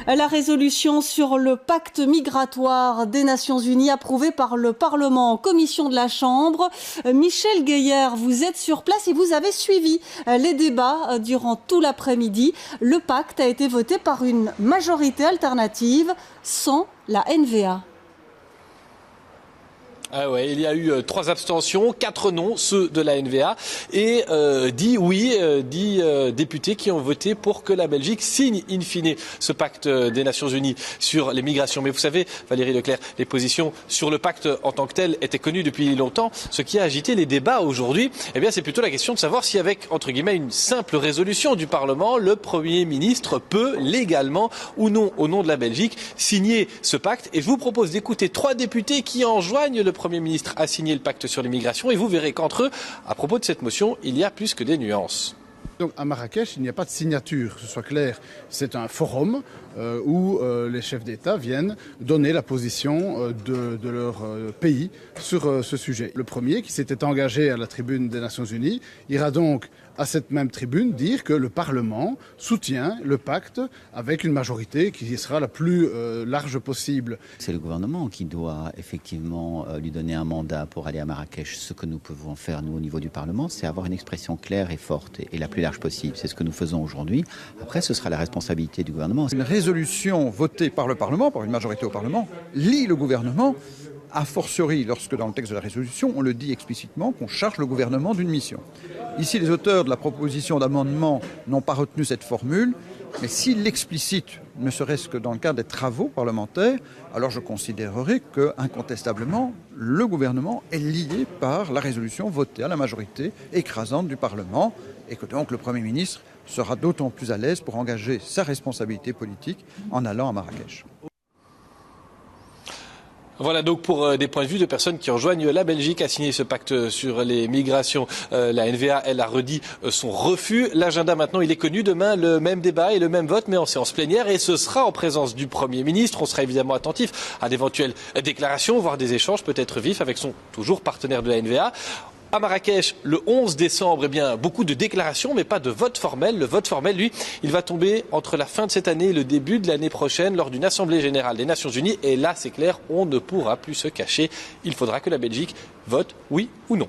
La résolution sur le pacte migratoire des Nations Unies approuvée par le Parlement en commission de la Chambre. Michel Gueillère, vous êtes sur place et vous avez suivi les débats durant tout l'après-midi. Le pacte a été voté par une majorité alternative sans la NVA. Ah ouais, il y a eu 3 abstentions, 4 non, ceux de la NVA, et 10 oui, 10 députés qui ont voté pour que la Belgique signe in fine ce pacte des Nations Unies sur les migrations. Mais vous savez, Valérie Leclerc, les positions sur le pacte en tant que tel étaient connues depuis longtemps. Ce qui a agité les débats aujourd'hui, eh bien, c'est plutôt la question de savoir si avec, entre guillemets, une simple résolution du Parlement, le Premier ministre peut légalement ou non, au nom de la Belgique, signer ce pacte. Et je vous propose d'écouter 3 députés qui enjoignent le Premier ministre a signé le pacte sur l'immigration et vous verrez qu'entre eux, à propos de cette motion, il y a plus que des nuances. Donc à Marrakech, il n'y a pas de signature, que ce soit clair. C'est un forum où les chefs d'État viennent donner la position de leur pays sur ce sujet. Le premier, qui s'était engagé à la tribune des Nations Unies, ira donc à cette même tribune dire que le Parlement soutient le pacte avec une majorité qui sera la plus large possible. C'est le gouvernement qui doit effectivement lui donner un mandat pour aller à Marrakech. Ce que nous pouvons faire, nous, au niveau du Parlement, c'est avoir une expression claire et forte et la plus large possible. C'est ce que nous faisons aujourd'hui. Après, ce sera la responsabilité du gouvernement. Une résolution votée par le Parlement, par une majorité au Parlement, lie le gouvernement, a fortiori lorsque dans le texte de la résolution, on le dit explicitement qu'on charge le gouvernement d'une mission. Ici, les auteurs de la proposition d'amendement n'ont pas retenu cette formule, mais s'ils l'explicitent, ne serait-ce que dans le cadre des travaux parlementaires, alors je considérerai que, incontestablement, le gouvernement est lié par la résolution votée à la majorité écrasante du Parlement, et que donc le Premier ministre sera d'autant plus à l'aise pour engager sa responsabilité politique en allant à Marrakech. Voilà donc pour des points de vue de personnes qui rejoignent la Belgique à signer ce pacte sur les migrations. La NVA, elle a redit son refus. L'agenda maintenant, il est connu. Demain, le même débat et le même vote, mais en séance plénière. Et ce sera en présence du Premier ministre. On sera évidemment attentif à d'éventuelles déclarations, voire des échanges peut-être vifs avec son toujours partenaire de la NVA. À Marrakech, le 11 décembre, eh bien, beaucoup de déclarations, mais pas de vote formel. Le vote formel, lui, il va tomber entre la fin de cette année et le début de l'année prochaine lors d'une assemblée générale des Nations Unies. Et là, c'est clair, on ne pourra plus se cacher. Il faudra que la Belgique vote oui ou non.